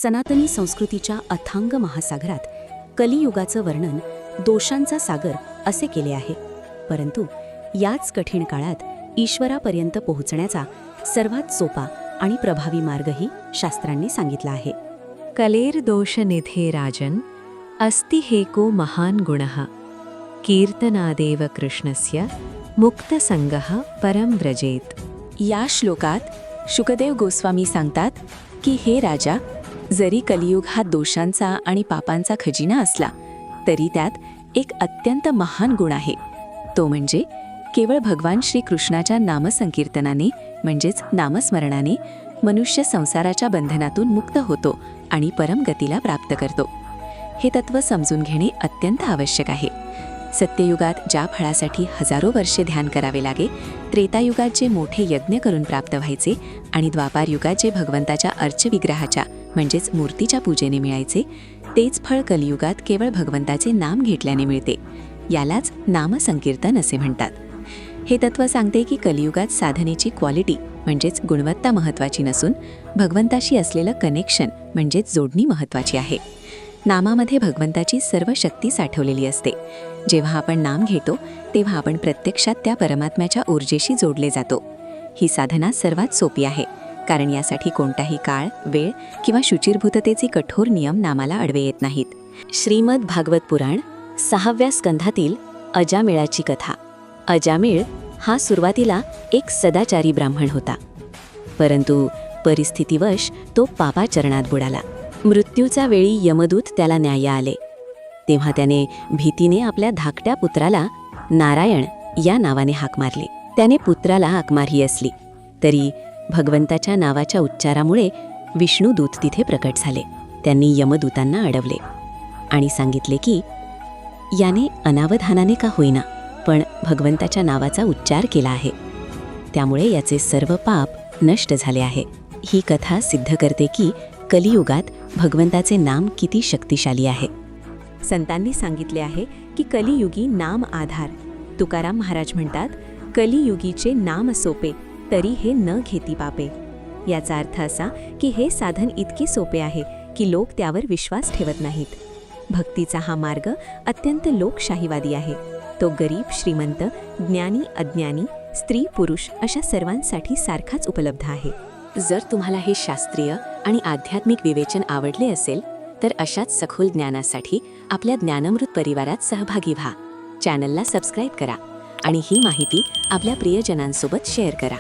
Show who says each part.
Speaker 1: सनातनी संस्कृतीच्या अथांग महासागरात कलियुगाचं वर्णन दोषांचा सागर असे केले आहे. परंतु याच कठीण काळात ईश्वरापर्यंत पोहोचण्याचा सर्वात सोपा आणि प्रभावी मार्गही शास्त्रांनी सांगितला आहे.
Speaker 2: कलेर्दोषनिधे राजन् अस्ति हेको महान् गुणः कीर्तनादेव कृष्णस्य मुक्तसंगः परं व्रजेत.
Speaker 1: या श्लोकात शुकदेव गोस्वामी सांगतात की हे राजा, जरी कलियुग हा दोषांचा आणि पापांचा खजिना असला तरी त्यात एक अत्यंत महान गुण आहे. तो म्हणजे केवळ भगवान श्रीकृष्णाच्या नामसंकीर्तनाने म्हणजेच नामस्मरणाने मनुष्य संसाराच्या बंधनातून मुक्त होतो आणि परमगतीला प्राप्त करतो. हे तत्त्व समजून घेणे अत्यंत आवश्यक आहे. सत्ययुगात ज्या फळासाठी हजारो वर्षे ध्यान करावे लागे, त्रेतायुगात जे मोठे यज्ञ करून प्राप्त व्हायचे आणि द्वापारयुगात जे भगवंताच्या अर्चविग्रहाच्या म्हणजेच मूर्तीच्या पूजेने मिळायचे, तेच फळ कलियुगात केवळ भगवंताचे नाम घेतल्याने मिळते. यालाच नामसंकीर्तन असे म्हणतात. हे तत्त्व सांगते की कलियुगात साधनेची क्वालिटी म्हणजेच गुणवत्ता महत्त्वाची नसून भगवंताशी असलेलं कनेक्शन म्हणजेच जोडणी महत्त्वाची आहे. नामामध्ये भगवंताची सर्व शक्ती साठवलेली असते. जेव्हा आपण नाम घेतो तेव्हा आपण प्रत्यक्षात त्या परमात्म्याच्या ऊर्जेशी जोडले जातो. ही साधना सर्वात सोपी आहे, कारण यासाठी कोणताही काळ, वेळ किंवा शुचिर्भूततेचे कठोर नियम नामाला अडवे येत नाहीत. श्रीमद भागवत पुराण 6व्या स्कंधातील अजामिळाची कथा. अजामिळ हा सुरुवातीला एक सदाचारी ब्राह्मण होता, परंतु परिस्थितीवश तो पापाचरणात बुडाला. मृत्यूच्या वेळी यमदूत त्याला न्यायला आले. तेव्हा त्याने भीतीने आपल्या धाकट्या पुत्राला नारायण या नावाने हाक मारली. त्याने पुत्राला हाक मारली असली तरी भगवंताच्या नावाच्या उच्चारामुळे विष्णुदूत तिथे प्रकट झाले. त्यांनी यमदूतांना अडवले आणि सांगितले की याने अनावधानाने का होईना पण भगवंताच्या नावाचा उच्चार केला आहे, त्यामुळे याचे सर्व पाप नष्ट झाले आहे. ही कथा सिद्ध करते की कलियुगात भगवंताचे नाम किती शक्तिशाली आहे. संतांनी सांगितले आहे की कलियुगी नाम आधार. तुकाराम महाराज म्हणतात, कलियुगीचे नाम सोपे तरी हे न घेती पापे. याचा अर्थ असा की हे साधन इतके सोपे आहे की लोक त्यावर विश्वास ठेवत नाहीत. भक्तीचा हा मार्ग अत्यंत लोकशाहीवादी आहे. तो गरीब, श्रीमंत, ज्ञानी, अज्ञानी, स्त्री, पुरुष अशा सर्वांसाठी सारखाच उपलब्ध आहे. जर तुम्हाला हे शास्त्रीय आणि आध्यात्मिक विवेचन आवडले असेल तर अशाच सखोल ज्ञानासाठी आपल्या ज्ञानामृत परिवारात सहभागी व्हा. चॅनलला सबस्क्राईब करा आणि ही माहिती आपल्या प्रियजनांसोबत शेअर करा.